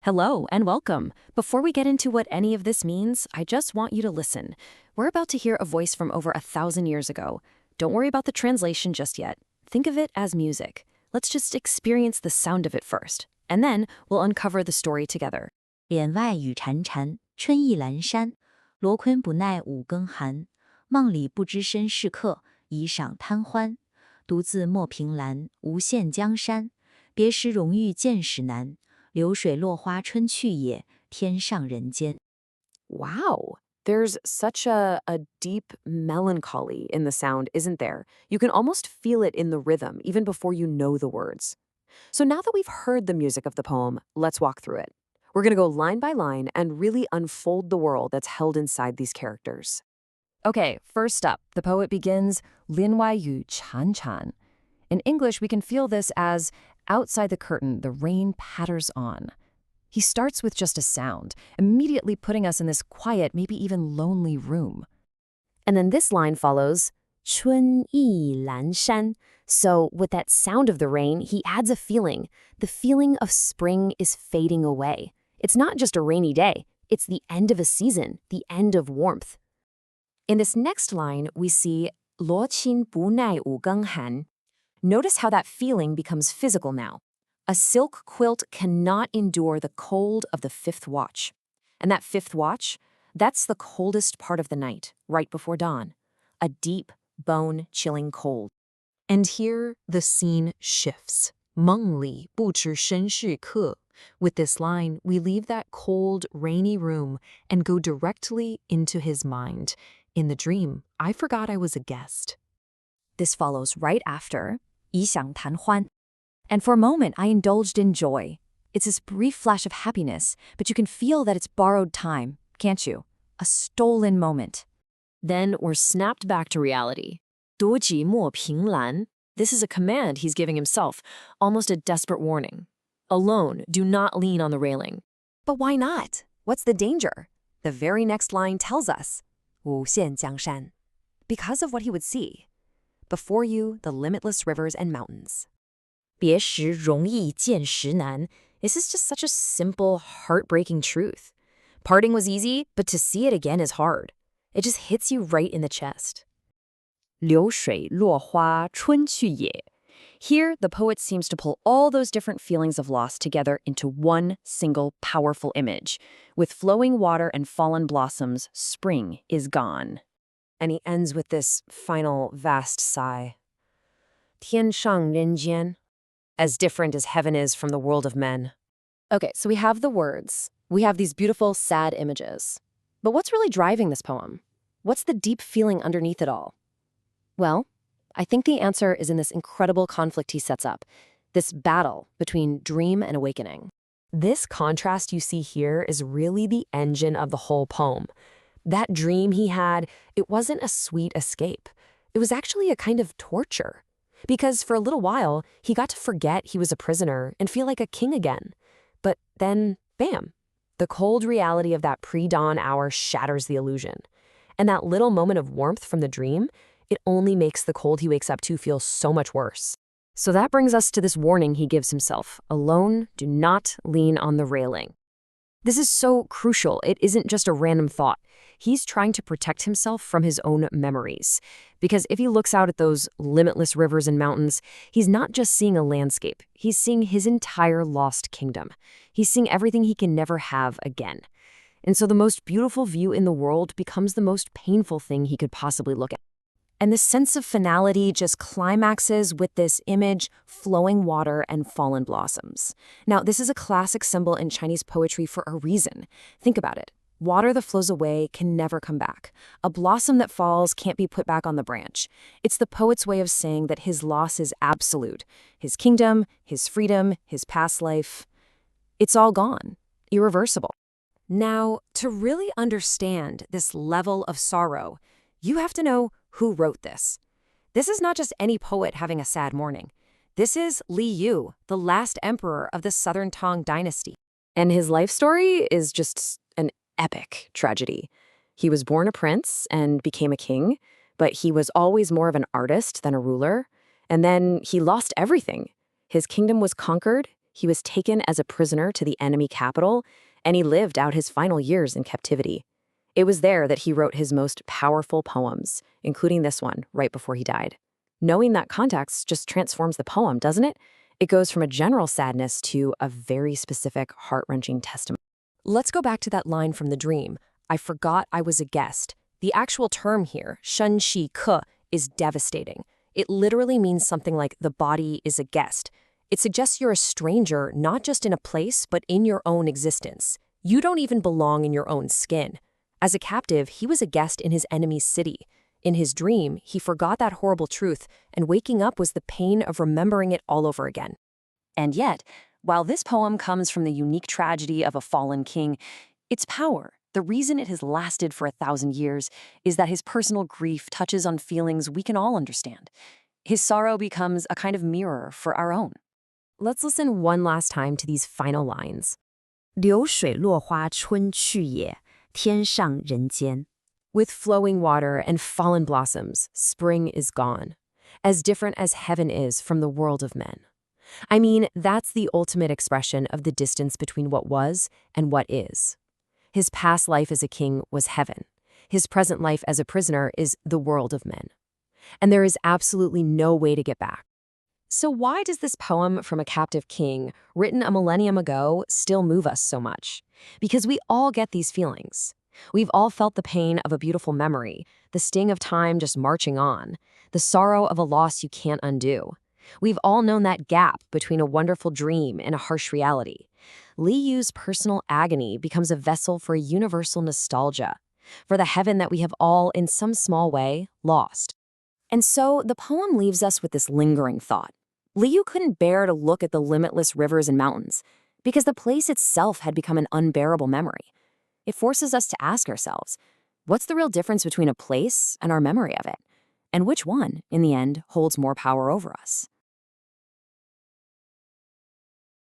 Hello and welcome. Before we get into what any of this means, I just want you to listen. We're about to hear a voice from over 1,000 years ago. Don't worry about the translation just yet. Think of it as music. Let's just experience the sound of it first, and then we'll uncover the story together. 帘外雨潺潺，春意阑珊。罗坤不耐五更寒，梦里不知身是客，以赏贪欢。独自莫凭栏，无限江山。别时容遇见识难，流水落花春去也，天上人间。 Wow, there's such a deep melancholy in the sound, isn't there? You can almost feel it in the rhythm, even before you know the words. So now that we've heard the music of the poem, let's walk through it. We're going to go line by line and really unfold the world that's held inside these characters. Okay, first up, the poet begins, 帘外雨潺潺. In English, we can feel this as, outside the curtain, the rain patters on. He starts with just a sound, immediately putting us in this quiet, maybe even lonely room. And then this line follows, 春意阑珊. So with that sound of the rain, he adds a feeling. The feeling of spring is fading away. It's not just a rainy day. It's the end of a season, the end of warmth. In this next line, we see 罗衾不耐五更寒. Notice how that feeling becomes physical now. A silk quilt cannot endure the cold of the fifth watch. And that fifth watch, that's the coldest part of the night, right before dawn. A deep, bone-chilling cold. And here, the scene shifts. 梦里不知身是客. With this line, we leave that cold, rainy room and go directly into his mind. In the dream, I forgot I was a guest. This follows right after, 以享贪欢. And for a moment, I indulged in joy. It's this brief flash of happiness, but you can feel that it's borrowed time, can't you? A stolen moment. Then we're snapped back to reality. 多寂莫凭栏. This is a command he's giving himself, almost a desperate warning. Alone, do not lean on the railing. But why not? What's the danger? The very next line tells us, 无限江山. Because of what he would see. Before you, the limitless rivers and mountains. 别时容易见识难. This is just such a simple, heartbreaking truth. Parting was easy, but to see it again is hard. It just hits you right in the chest. 流水落花春去也. Here, the poet seems to pull all those different feelings of loss together into one single powerful image. With flowing water and fallen blossoms, spring is gone. And he ends with this final vast sigh. 天上人间. As different as heaven is from the world of men. Okay, so we have the words. We have these beautiful, sad images. But what's really driving this poem? What's the deep feeling underneath it all? Well, I think the answer is in this incredible conflict he sets up, this battle between dream and awakening. This contrast you see here is really the engine of the whole poem. That dream he had, it wasn't a sweet escape. It was actually a kind of torture. Because for a little while, he got to forget he was a prisoner and feel like a king again. But then, bam, the cold reality of that pre-dawn hour shatters the illusion. And that little moment of warmth from the dream, it only makes the cold he wakes up to feel so much worse. So that brings us to this warning he gives himself. Alone, do not lean on the railing. This is so crucial. It isn't just a random thought. He's trying to protect himself from his own memories. Because if he looks out at those limitless rivers and mountains, he's not just seeing a landscape. He's seeing his entire lost kingdom. He's seeing everything he can never have again. And so the most beautiful view in the world becomes the most painful thing he could possibly look at. And the sense of finality just climaxes with this image, flowing water and fallen blossoms. Now, this is a classic symbol in Chinese poetry for a reason. Think about it. Water that flows away can never come back. A blossom that falls can't be put back on the branch. It's the poet's way of saying that his loss is absolute. His kingdom, his freedom, his past life, it's all gone, irreversible. Now, to really understand this level of sorrow, you have to know who wrote this. This is not just any poet having a sad morning. This is Li Yu, the last emperor of the Southern Tang Dynasty. And his life story is just an epic tragedy. He was born a prince and became a king, but he was always more of an artist than a ruler. And then he lost everything. His kingdom was conquered, He was taken as a prisoner to the enemy capital, and he lived out his final years in captivity. It was there that he wrote his most powerful poems, including this one right before he died. Knowing that context just transforms the poem, doesn't it? It goes from a general sadness to a very specific, heart-wrenching testimony. Let's go back to that line from the dream. I forgot I was a guest. The actual term here, 身系客, is devastating. It literally means something like the body is a guest. It suggests you're a stranger, not just in a place, but in your own existence. You don't even belong in your own skin. As a captive, he was a guest in his enemy's city. In his dream, he forgot that horrible truth, and waking up was the pain of remembering it all over again. And yet, while this poem comes from the unique tragedy of a fallen king, its power, the reason it has lasted for 1,000 years, is that his personal grief touches on feelings we can all understand. His sorrow becomes a kind of mirror for our own. Let's listen one last time to these final lines. 流水落花春去也，天上人间。 With flowing water and fallen blossoms, spring is gone, as different as heaven is from the world of men. I mean, that's the ultimate expression of the distance between what was and what is. His past life as a king was heaven. His present life as a prisoner is the world of men. And there is absolutely no way to get back. So why does this poem from a captive king, written a millennium ago, still move us so much? Because we all get these feelings. We've all felt the pain of a beautiful memory, the sting of time just marching on, the sorrow of a loss you can't undo. We've all known that gap between a wonderful dream and a harsh reality. Li Yu's personal agony becomes a vessel for a universal nostalgia, for the heaven that we have all, in some small way, lost. And so the poem leaves us with this lingering thought. Li Yu couldn't bear to look at the limitless rivers and mountains, because the place itself had become an unbearable memory. It forces us to ask ourselves, what's the real difference between a place and our memory of it? And which one, in the end, holds more power over us?